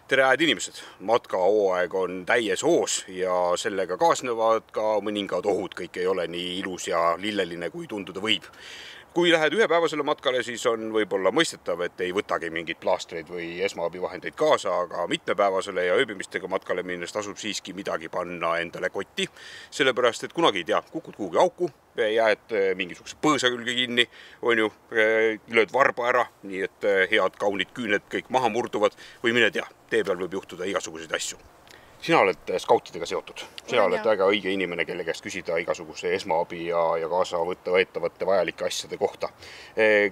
Tere head inimesed! Matkahooaeg on täies hoos ja sellega kaasnevad ka mõningad ohud, kõik ei ole nii ilus ja lilleline, kui tunduda võib. Kui lähed ühepäevasele matkale, siis on võib-olla mõistetav, et ei võtagi mingid plaastreid või esmaabivahendeid kaasa, aga mitmepäevasele ja ööbimistega matkale minnes tasub siiski midagi panna endale kotti, sellepärast et kunagi ei tea, kukud kuhugi auku, jääd mingisuguse põõsa külge kinni, lööd varba ära, nii et head kaunid küüned kõik maha murduvad või mine tea, tee peal võib juhtuda igasuguseid asju. Sina oled skautidega seotud. Sina oled väga õige inimene, kelle käest küsida igasuguse esmaabi ja kaasa võetavate vajalike asjade kohta.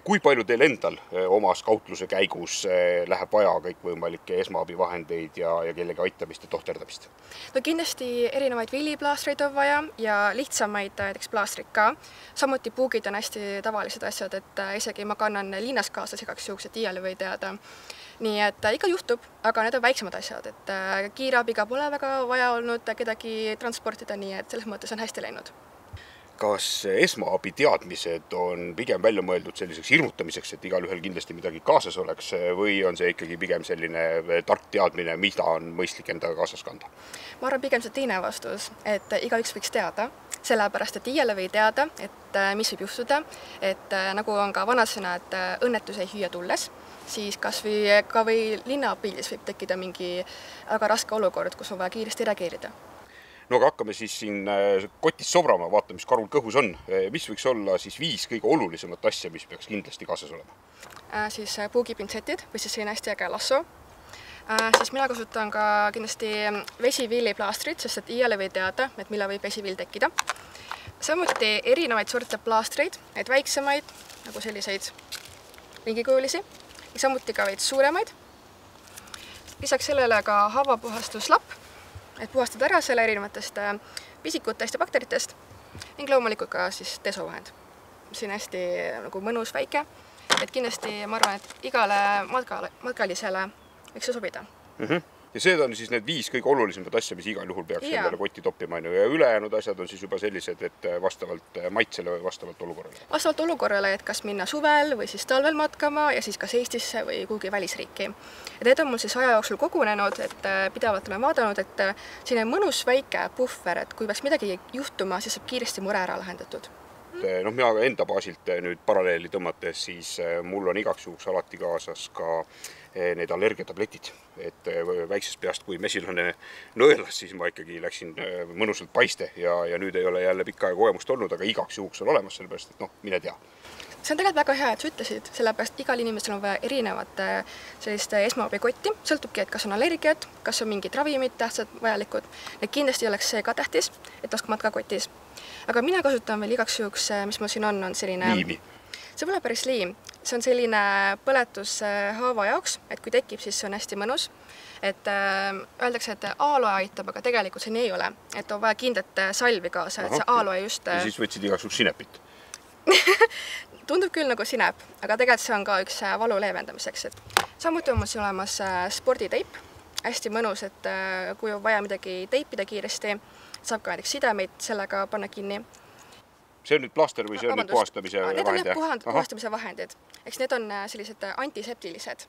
Kui palju teil endal oma skautluse käigus läheb vaja kõikvõimalikke esmaabivahendeid ja kellegi aitamist ja tohterdamist? No kindlasti erinevaid villiplaastreid on vaja ja lihtsamaid näiteks plaastrid ka. Samuti puugid on hästi tavalised asjad, et isegi ma kannan linnas kaasas igaks juhuks, et iial või teada. Nii et iga juhtub, aga need on väiksemad asjad, et kiirabiga pole väga vaja olnud kedagi transportida, nii et selles mõttes on hästi läinud. Kas esmaabi teadmised on pigem välja mõeldud selliseks hirmutamiseks, et igal ühel kindlasti midagi kaasas oleks, või on see ikkagi pigem selline tark teadmine, mida on mõistlik endaga kaasas kanda? Ma arvan pigem see teine vastus, et igaüks võiks teada, sellepärast et iiale või teada, et mis võib juhtuda, et nagu on ka vanasõna, et õnnetus ei hüüa tulles, siis kas või linnapildis võib tekkida mingi väga raske olukord, kus on vaja kiiresti reageerida. No aga hakkame siis siin kotis sobrama, vaata, mis karul kõhus on. Mis võiks olla siis 5 kõige olulisemat asja, mis peaks kindlasti kaasas olema? Siis puugipintsetid või siis selline hästi äge lasso. Siis mina kasutan ka kindlasti vesivilliplaastrid, sest et iiale või teada, et millal võib vesivill tekkida. Samuti erinevaid sorte plaastreid, neid väiksemaid, nagu selliseid ringikujulisi, ja samuti ka veits suuremaid. Lisaks sellele ka haavapuhastuslapp, et puhastada ära selle erinevatest pisikutest ja bakteritest ning loomulikult ka siis desovahend. See on hästi nagu mõnus väike, et kindlasti ma arvan, et igale matkalisele võiks see sobida. Ja see on siis need 5 kõige olulisemat asja, mis igal juhul peaks endale kotti toppima. Ja ülejäänud asjad on siis juba sellised, et vastavalt maitsele või vastavalt olukorrale? Vastavalt olukorrale, et kas minna suvel või siis talvel matkama ja siis kas Eestisse või kuhugi välisriiki. Ja need on mul siis aja jooksul kogunenud, et pidavalt olen vaadanud, et selline mõnus väike puhver, et kui peaks midagi juhtuma, siis saab kiiresti mure ära lahendatud. Mina enda baasilt nüüd paralleeli tõmmates, siis mul on igaks juhuks alati kaasas ka need allergiatabletid, et väiksest peast, kui mesilane nõelas, siis ma ikkagi läksin mõnusalt paiste ja nüüd ei ole jälle pikka aega kogemust olnud, aga igaks juhuks on olemas, sellepärast, et mine tea. See on tegelikult väga hea, et sa ütlesid, sellepärast igal inimesel on vaja erinevat sellist esmaabikotti, sõltubki, et kas on allergiat, kas on mingid ravimid tähtsad vajalikud, et kindlasti oleks see ka tähtis, et oskab matkakotis. Aga mina kasutan veel igaks juhuks, mis mul siin on selline... Liimi. See pole päris liim, see on selline põletus haava jaoks, et kui tekib, siis see on hästi mõnus. Et öeldakse, et aaloe aitab, aga tegelikult see nii ei ole. Et on vaja kindlat salvi kaasa, et see aaloe just... Ja siis võtsid igaks juhuks sinepit? Tundub küll nagu sinep, aga tegelikult see on ka üks valu leevendamiseks. Samuti on mul siin olemas sporditeip, hästi mõnus, et kui on vaja midagi teipida kiiresti, saab ka näiteks sidemeid sellega panna kinni. See on nüüd plaaster või see on nüüd puhastamise vahend? Need on puhastamise vahendid. Eks need on sellised antiseptilised.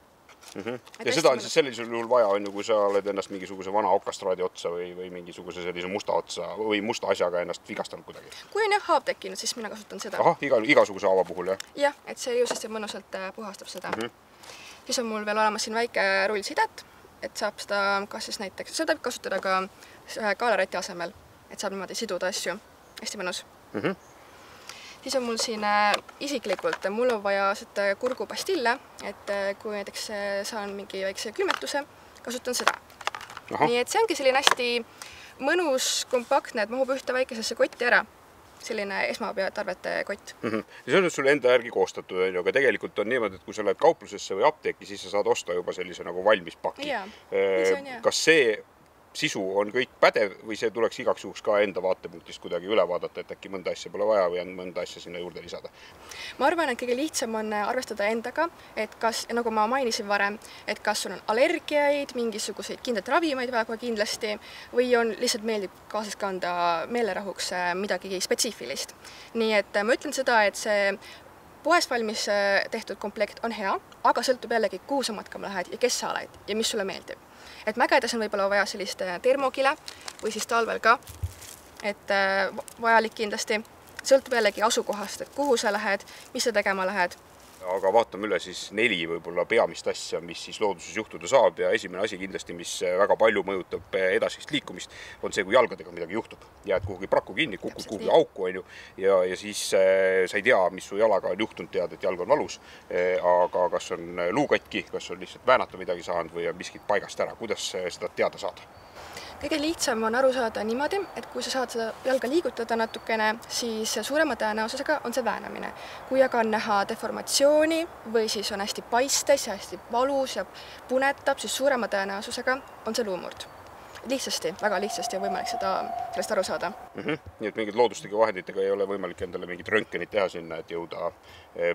Ja seda on siis sellisel juhul vaja, kui sa oled ennast mingisuguse vana okastraadi otsa või mingisuguse sellise musta otsa või musta asjaga ennast vigastanud kuidagi? Kui on haav tekkinud, siis mina kasutan seda. Igasuguse haava puhul, jah? Jah, et see just mõnusalt puhastab seda. Siis on mul veel olemas siin väike rullsidet, et saab seda kas siis näiteks, seda võib kasutada ka kaalaräti asemel, et saab niimoodi siduda asju. Hästi mõnus. Siis on mul siin isiklikult, mul on vaja kurgupastille, et kui näiteks saan mingi väikse külmetuse, kasutan seda. Nii et see ongi selline hästi mõnus, kompaktne, et mahub ühte väikesesse kotti ära. Selline esmaabitarvete kott. Ja see on sul enda järgi koostatud, aga tegelikult on niimoodi, et kui sa lähed kauplusesse või apteeki, siis sa saad osta juba sellise nagu valmis paki. Kas see sisu on kõik pädev või see tuleks igaks juhuks ka enda vaatepunktist kuidagi üle vaadata, et äkki mõnda asja pole vaja või on mõnda asja sinna juurde lisada? Ma arvan, et kõige lihtsam on arvestada endaga, et kas, nagu ma mainisin varem, et kas sul on allergiaid, mingisuguseid kindlat ravimeid väga kindlasti või on lihtsalt meeldib kaasas kanda meelerahuks midagi spetsiifilist. Nii et ma ütlen seda, et see poes valmis tehtud komplekt on hea, aga sõltub jällegi, kuhu sa matkama lähed ja kes sa oled ja mis sulle meeldib. Et mägedes on võib-olla vaja sellist termokile või siis talvel ka, et vajalik kindlasti. Sõltub jällegi asukohast, et kuhu sa lähed, mis sa tegema lähed. Aga vaatame üle siis 4 võib-olla peamist asja, mis siis looduses juhtuda saab ja esimene asi kindlasti, mis väga palju mõjutab edasist liikumist, on see, kui jalgadega midagi juhtub. Jääd kuhugi praku kinni, kukud kuhugi auku, on ju, ja siis sa ei tea, mis su jalaga on juhtunud, tead, et jalg on valus, aga kas on luukatki, kas on lihtsalt väänata midagi saanud või on miskit paigast ära, kuidas seda teada saada? Kõige lihtsam on aru saada niimoodi, et kui sa saad seda jalga liigutada natukene, siis suurema tõenäosusega on see väänamine. Kui aga on näha deformatsiooni või siis on hästi paistes ja hästi valus ja punetab, siis suurema tõenäosusega on see luumurd. Lihtsasti, väga lihtsasti on võimalik sellest aru saada. Nii et mingid looduslike vahenditega ei ole võimalik endale mingit röntgenit teha sinna, et jõuda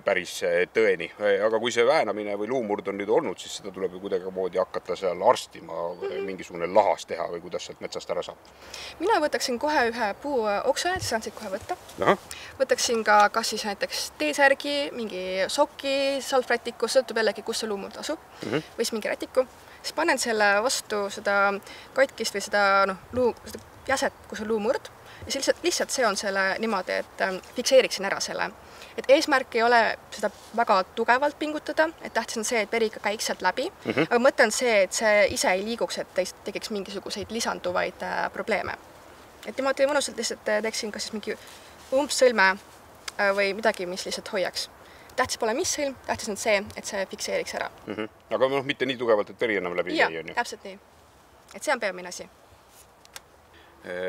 päris tõeni. Aga kui see väänamine või luumurd on nüüd olnud, siis seda tuleb ju kuidagi hakata seal arstima, mingisugune lahas teha või kuidas sealt metsast ära saab? Mina võtaksin kohe ühe puu oksa, et saan siit kohe võtta. Võtaksin ka kas siis näiteks teesärgi, mingi soki, salvrätiku, sõltub jällegi, kus see luumurd asub, või siis mingi rätiku. Siis panen selle vastu seda katkist või seda jäset, kus on luumurd. Ja lihtsalt see on selle niimoodi, et fikseeriksin ära selle. Et eesmärk ei ole seda väga tugevalt pingutada, et tähtis on see, et veri ikka käiks sealt läbi. Aga mõte on see, et see ise ei liiguks, et tekiks mingisuguseid lisanduvaid probleeme. Et niimoodi mõnusalt lihtsalt teeksin kas siis mingi umbsõlme või midagi, mis lihtsalt hoiaks. Tähtis pole mis sõlm, tähtis on see, et see fikseeriks ära. Aga mitte nii tugevalt, et veri enam läbi ei on ju. Täpselt nii. Et see on peamine asi.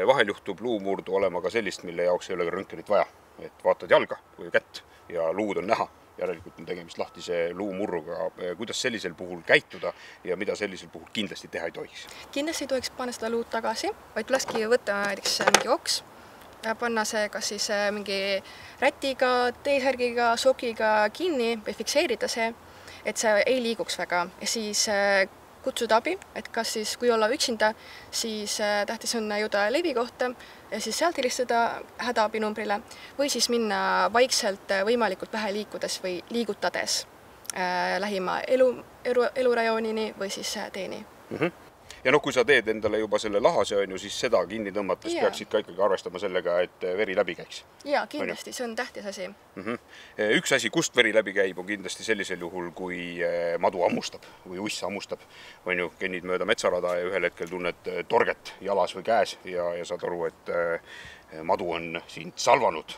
Vahel juhtub luumurdu olema ka sellist, mille jaoks ei ole röntgenit vaja. Et vaatad jalga või kätt ja luud on näha. Järelikult on tegemist lahtise luumurruga. Kuidas sellisel puhul käituda ja mida sellisel puhul kindlasti teha ei tohiks? Kindlasti ei tohiks panna seda luud tagasi, vaid tulekski võtta näiteks mingi oks. Panna see kas siis mingi rätiga, teesärgiga, sokiga kinni või fikseerida see, et see ei liiguks väga. Ja siis kutsuda abi, et kas siis, kui olla üksinda, siis tähtis on jõuda levi kohta ja siis sealt helistada hädaabinumbrile või siis minna vaikselt võimalikult vähe liikudes või liigutades lähima elurajoonini või siis teeni. Ja kui sa teed endale juba selle lahase, on ju, siis seda kinni tõmmates peaksid ka ikkagi arvestama sellega, et veri läbi käiks. Jaa, kindlasti, see on tähtis asi. Üks asi, kust veri läbi käib, on kindlasti sellisel juhul, kui madu hammustab või uss hammustab. On ju, kennid mööda metsarada ja ühel hetkel tunned torget jalas või käes ja saad aru, et madu on sind salvanud.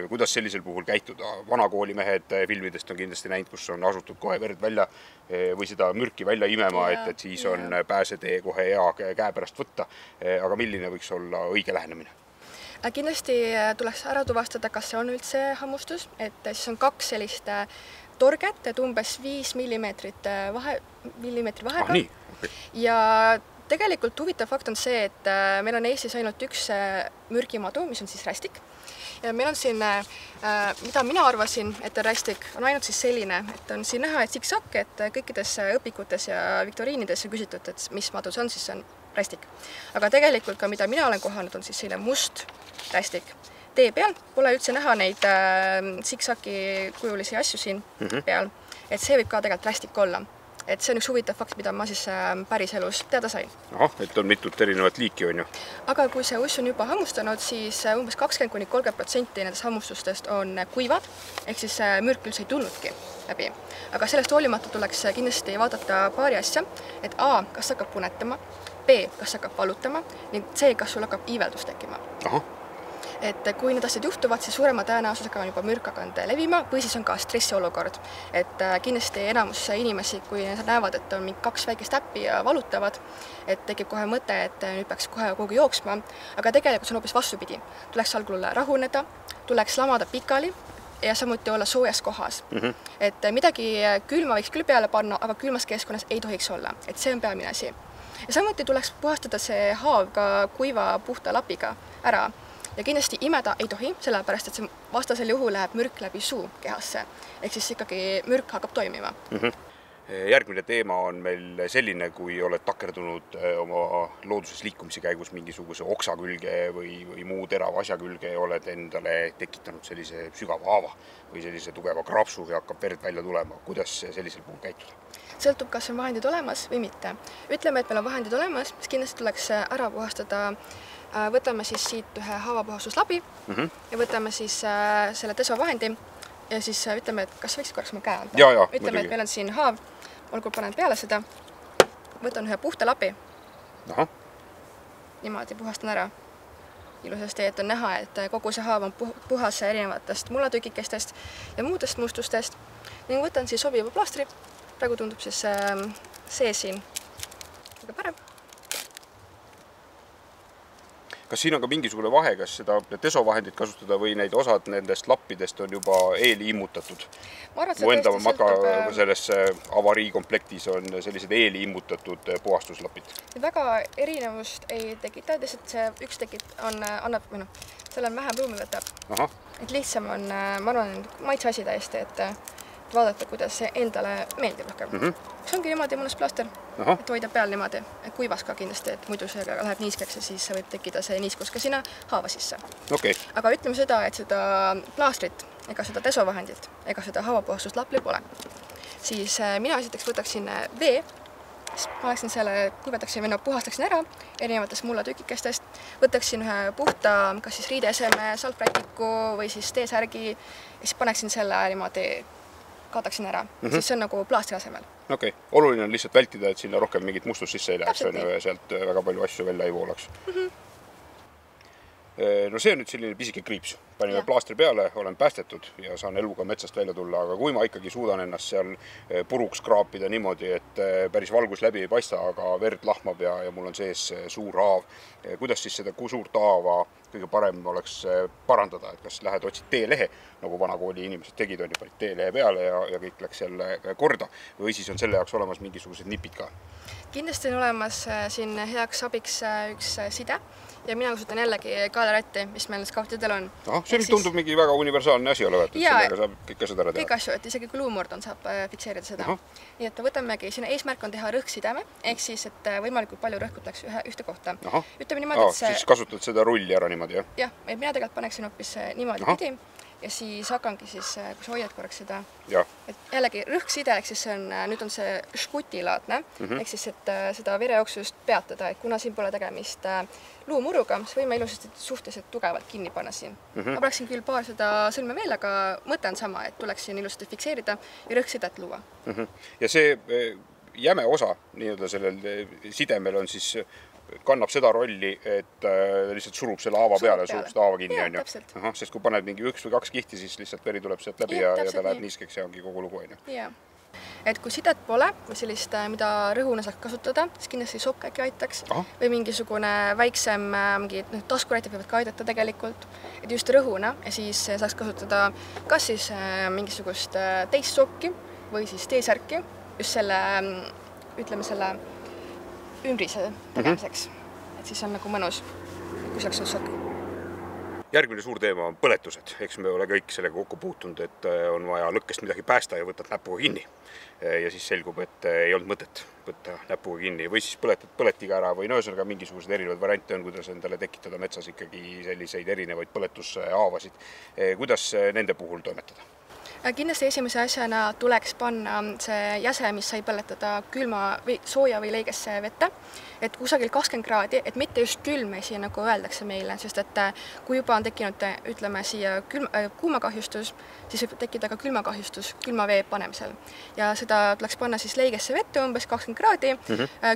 Kuidas sellisel puhul käituda? Vanakoolimehed filmidest on kindlasti näinud, kus on asutud kohe verd välja või seda mürki välja imema, et siis on pääsetee kohe hea käe pärast võtta. Aga milline võiks olla õige lähenemine? Kindlasti tuleks ära tuvastada, kas see on üldse hammustus, et siis on 2 sellist torget, et umbes 5 millimeetri vahega. Ja tegelikult huvitav fakt on see, et meil on Eestis ainult üks mürgimadu, mis on siis rästik. Ja meil on siin, mida mina arvasin, et rästik on ainult siis selline, et on siin näha, et siksak, et kõikides õpikutes ja viktoriinides on küsitud, et mis madu see on, siis see on rästik. Aga tegelikult ka, mida mina olen kohanud, on siis selline must rästik. Tee peal pole üldse näha neid siksaki kujulisi asju siin peal, et see võib ka tegelikult rästik olla. Et see on üks huvitav fakt, mida ma siis päris elus teada sain. Et on mitut erinevat liiki, on ju. Aga kui see uss on juba hammustanud, siis umbes 20–30% nendest hammustustest on kuivad, ehk siis mürk üldse ei tulnudki läbi. Aga sellest hoolimata tuleks kindlasti vaadata paari asja, et A, kas hakkab punetama, B, kas hakkab valutama, ning C, kas sul hakkab iiveldus tekkima. Et kui need asjad juhtuvad, siis suurema tõenäosusega on juba mürk hakanud levima või siis on ka stressiolukord. Et kindlasti enamus inimesi, kui nad näevad, et on mingi 2 väikest täppi ja valutavad, et tekib kohe mõte, et nüüd peaks kohe kuhugi jooksma, aga tegelikult see on hoopis vastupidi. Tuleks algul rahuneda, tuleks lamada pikali ja samuti olla soojas kohas. Et midagi külma võiks küll peale panna, aga külmas keskkonnas ei tohiks olla. Et see on peamine asi. Ja samuti tuleks puhastada see haav ka kuiva puhta lapiga ära. Ja kindlasti imeda ei tohi, sellepärast, et see vastasel juhul läheb mürk läbi suu kehasse. Ehk siis ikkagi mürk hakkab toimima. Järgmine teema on meil selline, kui oled takerdunud oma looduses liikumise käigus mingisuguse oksa külge või muu terava asja külge ja oled endale tekitanud sellise sügava haava või sellise tugeva krapsu ja hakkab verd välja tulema. Kuidas sellisel puhul käituda? Sõltub, kas on vahendid olemas või mitte. Ütleme, et meil on vahendid olemas, siis kindlasti tuleks ära puhastada. Võtame siis siit ühe haavapuhastuslabi ja võtame siis selle desovahendi ja siis ütleme, et kas võiks korraks mu käe anda. Ütleme, et meil on siin haav, olgu panen peale seda, võtan ühe puhta labi. Niimoodi puhastan ära. Ilusasti, et on näha, et kogu see haav on puhas erinevatest mullatükikestest ja muudest mustustest. Ning võtan siis sobiva plaastri. Praegu tundub siis see siin väga parem. Kas siin on ka mingisugune vahe, kas seda desovahendit kasutada või neid osad nendest lappidest on juba eeliimmutatud? Mu enda matka selles avariikomplektis on sellised eeliimmutatud puhastuslapid. Väga erinevust ei tekita, lihtsalt see üks annab, seal on vähem ruumi võtab. Et lihtsam on, ma arvan, maitse asi täiesti, et vaadata, kuidas see endale meeldib rohkem. See ongi niimoodi mõnus plaaster, et hoida peal niimoodi, et kuivas ka kindlasti, et muidu see läheb niiskeks ja siis võib tekkida see niiskus ka sinna haava sisse. Aga ütleme seda, et seda plaastrit ega seda desovahendit ega seda haavapuhastuslapli pole. Siis mina esiteks võtaksin vee, paneksin selle, kuivataksin või puhastaksin ära erinevatest mullatükikestest, võtaksin ühe puhta, kas siis riideeseme, salvrätiku või siis teesärgi ja siis paneksin selle niimoodi kaotaksin ära, siis see on nagu plaastri asemel. Oluline on lihtsalt vältida, et sinna rohkem mingit mustust sisse ei läheks ja sealt väga palju asju välja ei voolaks. No see on nüüd selline pisike kriips. Panime plaastri peale, olen päästetud ja saan eluga metsast välja tulla, aga kui ma ikkagi suudan ennast seal puruks kraapida niimoodi, et päris valgus läbi ei paista, aga verd lahmab ja mul on sees suur haav. Kuidas siis seda suurt haava kõige parem oleks parandada, et kas lähed otsid teelehe, nagu vanakooli inimesed tegid, on ju panid teelehe peale ja kõik läks jälle korda või siis on selle jaoks olemas mingisugused nipid ka? Kindlasti on olemas siin heaks abiks üks side ja mina kasutan jällegi kaadaratti, mis meil skautidel on. See tundub mingi väga universaalne asi olevat, et sellega saab kõik asjad ära teha. Kõik asju, et isegi kui luumurd on, saab fikseerida seda. Nii et võtamegi, siin eesmärk on teha rõhksideme, ehk siis, et võimalikult palju rõhkud läks ühte kohta. Ütleme niimoodi, et see... Siis kasutad seda rulli ära niimoodi, jah? Jah, et mina tegelikult paneksin hoopis niimoodi pidi ja siis hakkangi siis, kui sa hoiad korraks seda, et jällegi rõhkside, ehk siis nüüd on see škutilaadne, ehk siis, et seda verejooksust peatada, et kuna siin pole tegemist luumuruga, siis võime ilusasti suhteliselt tugevalt kinni panna siin. Ma paneksin küll paar seda sõlme veel, aga mõte on sama, et tuleks siin ilusasti fikseerida ja rõhksidet luua. Ja see jäme osa nii-öelda sellel sidemel on siis kannab seda rolli, et lihtsalt surub selle haava peale, surub seda haava kinni, on ju. Sest kui paned mingi 1 või 2 kihti, siis lihtsalt veri tuleb sealt läbi ja ta läheb niiskeks ja ongi kogu lugu, on ju. Et kui sidet pole või sellist, mida rõhuna saaks kasutada, siis kindlasti sokk äkki aitaks või mingisugune väiksem taskurätid võivad ka aidata tegelikult, et just rõhuna ja siis saaks kasutada kas siis mingisugust teist sokki või siis teesärki just selle, ütleme selle ümbrise tegemiseks, et siis on nagu mõnus, kui saaks sokk. Järgmine suur teema on põletused. Eks me ole kõik sellega kokku puutunud, et on vaja lõkkest midagi päästa ja võtad näpuga kinni. Ja siis selgub, et ei olnud mõtet võtta näpuga kinni või siis põletad põletiga ära või ühesõnaga mingisugused erinevad variante on, kuidas endale tekitada metsas ikkagi selliseid erinevaid põletushaavasid. Kuidas nende puhul toimetada? Kindlasti esimese asjana tuleks panna see jäse, mis sai põletada külma või sooja või leigesse vette, et kusagil 20 kraadi, et mitte just külmesi, nagu öeldakse meile, sest et kui juba on tekkinud, ütleme, siia kuumakahjustus, siis võib tekkida ka külmakahjustus külma vee panemisel. Ja seda tuleks panna siis leigesse vette umbes 20 kraadi,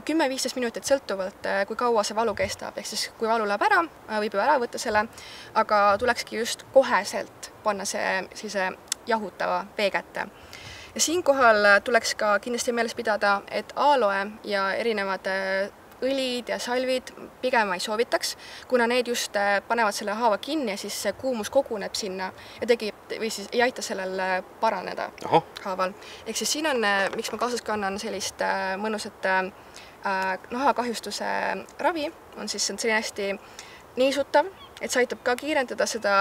10-15 minutit sõltuvalt, kui kaua see valu kestab, ehk siis kui valu läheb ära, võib ju ära võtta selle, aga tulekski just koheselt panna see jahutava vee kätte. Ja siinkohal tuleks ka kindlasti meeles pidada, et aloe ja erinevad õlid ja salvid pigem ei soovitaks, kuna need just panevad selle haava kinni ja siis see kuumus koguneb sinna ja või siis ei aita sellel paraneda haaval. Ehk siis siin on, miks ma kaasas kannan sellist mõnusat nahakahjustuse ravi, on siis selline hästi niisutav, et see aitab ka kiirendada seda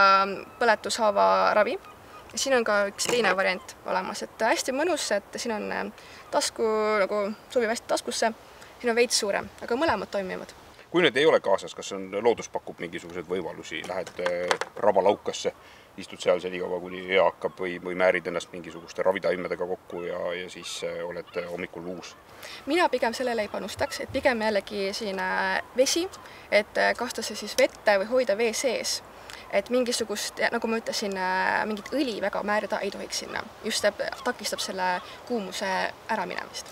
põletushaava ravi. Siin on ka üks teine variant olemas, et hästi mõnus, et siin on tasku, nagu sobib hästi taskusse, siin on veits suurem, aga mõlemad toimivad. Kui need ei ole kaasas, kas on loodus pakub mingisugused võimalusi, lähed rabalaukasse, istud seal senikaua, kuni hea hakkab või määrid ennast mingisuguste ravitaimedega kokku ja siis oled hommikul uus? Mina pigem sellele ei panustaks, et pigem jällegi siin vesi, et kasta see siis vette või hoida vee sees. Et mingisugust, nagu ma ütlesin, mingit õli väga määrida ei tohiks sinna. Just takistab selle kuumuse ära minemist.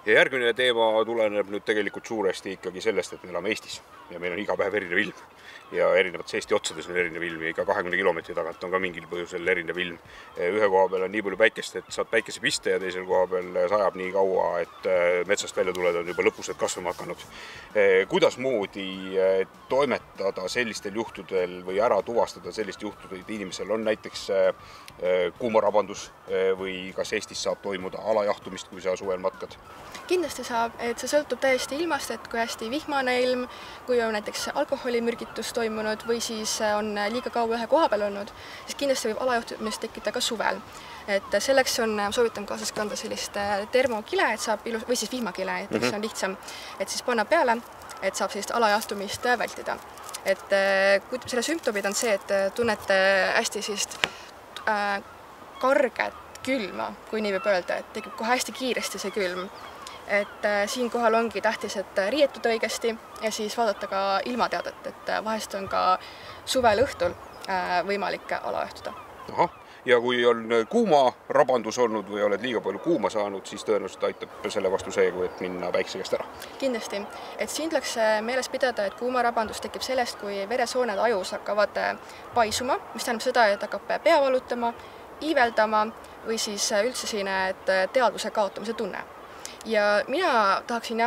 Ja järgmine teema tuleneb nüüd tegelikult suuresti ikkagi sellest, et me elame Eestis ja meil on iga päev erinev ilm. Ja erinevates Eesti otsades on erinev ilm ja iga 20 kilomeetri tagant on ka mingil põhjusel erinev ilm. Ühe koha peal on nii palju päikest, et saad päikese piste ja teisel koha peal sajab nii kaua, et metsast välja tuled on juba lõpused kasvama hakanud. Kuidas moodi toimetada sellistel juhtudel või ära tuvastada sellist juhtudel, et inimesel on näiteks kuumarabandus või kas Eestis saab toimuda alajahtumist, kui sa suvel matkad? Kindlasti saab, et see sõltub täiesti ilmast, et kui hästi vihmane ilm, kui on näiteks alkoholimürgitus toimunud või siis on liiga kaua ühe koha peal olnud, siis kindlasti võib alajuhtumist tekkida ka suvel. Et selleks soovitan kaasas kanda sellist termokile, et saab või siis vihmakile, et see on lihtsam, et siis panna peale, et saab sellist alajahtumist vältida. Et selle sümptomid on see, et tunnete hästi sellist karget külma, kui nii võib öelda, et tekib kohe hästi kiiresti see külm. Et siinkohal ongi tähtis, et riietuda õigesti ja siis vaadata ka ilmateadet, et vahest on ka suvel õhtul võimalik alaõhtuda. Aha. Ja kui on kuumarabandus olnud või oled liiga palju kuuma saanud, siis tõenäoliselt aitab selle vastu see, kui et minna päikse käest ära. Kindlasti. Et siin tuleks meeles pidada, et kuumarabandus tekib sellest, kui veresooned ajus hakkavad paisuma, mis tähendab seda, et hakkab pea valutama, iiveldama või siis üldse siin teadvuse kaotamise tunne. Ja mina tahaksin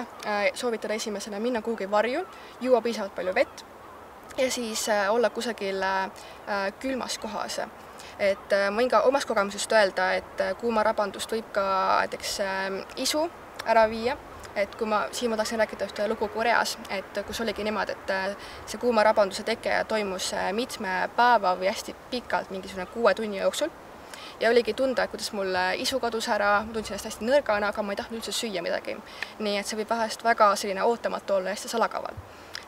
soovitada esimesena minna kuhugi varju, juua piisavalt palju vett ja siis olla kusagil külmas kohas. Et ma võin ka omast kogemusest öelda, et kuumarabandust võib ka näiteks isu ära viia. Et kui siin ma tahtsin rääkida ühte lugu Koreas, et kus oligi niimoodi, et see kuumarabanduse teke toimus mitme päeva või hästi pikalt, mingisugune 6 tunni jooksul. Ja oligi tunda, et kuidas mul isu kadus ära, ma tundsin ennast hästi nõrgana, aga ma ei tahtnud üldse süüa midagi. Nii et see võib vahest väga selline ootamatu olla hästi salakaval.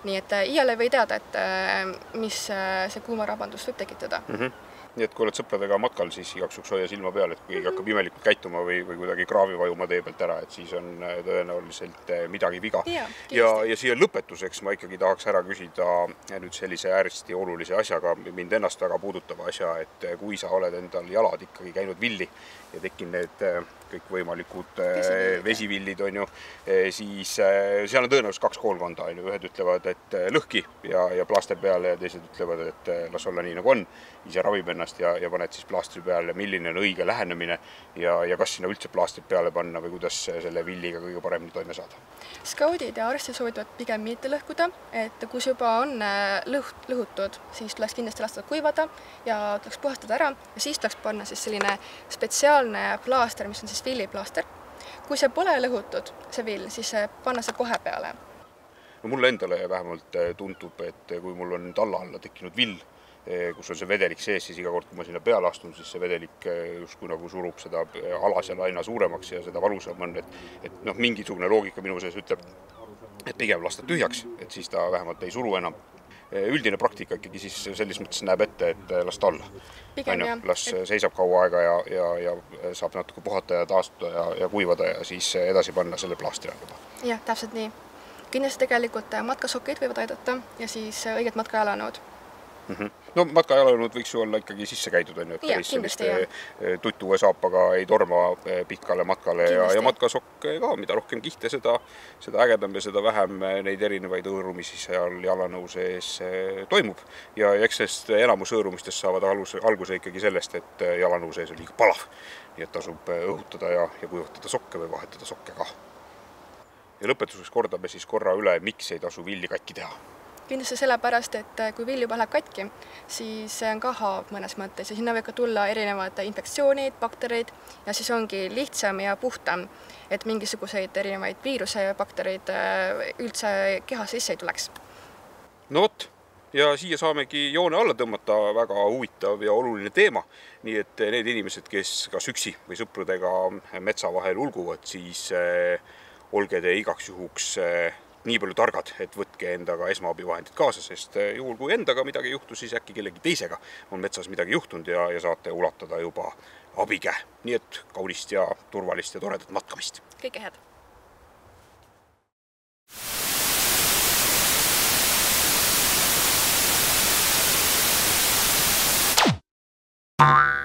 Nii et iiale või teada, et mis see kuumarabandus võib tekitada. Nii et kui oled sõpradega matkal, siis igaks juhuks hoia silma peal, et kui hakkab imelikult käituma või kuidagi kraavi vajuma tee pealt ära, et siis on tõenäoliselt midagi viga. Ja siia lõpetuseks ma ikkagi tahaks ära küsida nüüd sellise hästi olulise asjaga, mind ennast väga puudutava asja, et kui sa oled endal jalad ikkagi käinud villi ja tekkinud need kõikvõimalikud vesivillid, siis seal on tõenäoliselt 2 koolkonda. Ühed ütlevad, et lõhki ja plaaster peale ja teised ütlevad, et las olla nii nagu on, ise ravib ennast ja paned siis plaastri peale, milline on õige lähenemine ja kas sinna üldse plaastrit peale panna või kuidas selle villiga kõige paremini toime saada. Skaudid ja arstid soovitavad pigem mitte lõhkuda, et kui juba on lõhutud, siis tuleks kindlasti lasta kuivada ja tuleks puhastada ära ja siis tuleks panna siis selline spetsiaalne plaaster, mis on siis villiplaaster. Kui see pole lõhutud, see vill, siis panna see kohe peale. No mulle endale vähemalt tundub, et kui mul on talla alla tekkinud vill, kus on see vedelik sees, siis iga kord, kui ma sinna peale astun, siis see vedelik justkui nagu surub seda alas ja aina suuremaks ja seda valusam on, et mingisugune loogika minu sees ütleb, et pigem lasta tühjaks, et siis ta vähemalt ei suru enam. Üldine praktika ikkagi siis selles mõttes näeb ette, et lasta alla. Las seisab kaua aega ja saab natuke puhata ja taastuda ja kuivada ja siis edasi panna selle plaastri juba. Jah, täpselt nii. Kindlasti tegelikult matkasokkeid võivad aidata ja siis õiged matkajalanõud. No matkajalanõud võiks ju olla ikkagi sisse käidud, et selliste tuttuve saapaga ei torma pitkale matkale ja matkasokke ka, mida rohkem kihte, seda ägedam ja seda vähem neid erinevaid õõrumisi seal jalanõu sees toimub. Ja eks sest enamus õõrumistest saavad alguse ikkagi sellest, et jalanõu sees on liiga palav, nii et tasub õhutada ja kuivatada sokke või vahetada sokke ka. Ja lõpetuseks kordame siis korra üle, miks ei tasu villi katki teha. Kindlasti sellepärast, et kui vill juba läheb katki, siis see on ka haav mõnes mõttes ja sinna võib ka tulla erinevad infektsioonid, bakterid ja siis ongi lihtsam ja puhtam, et mingisuguseid erinevaid viiruse ja bakterid üldse keha sisse ei tuleks. No vot, Ja siia saamegi joone alla tõmmata väga huvitav ja oluline teema, nii et need inimesed, kes kas üksi või sõprudega metsa vahel ulguvad, siis olge te igaks juhuks nii palju targad, et võtke endaga esmaabivahendid kaasa, sest juhul kui endaga midagi juhtus, siis äkki kellegi teisega on metsas midagi juhtunud ja saate ulatada juba abikäe. Nii et kaunist ja turvalist ja toredat matkamist. Kõike head! You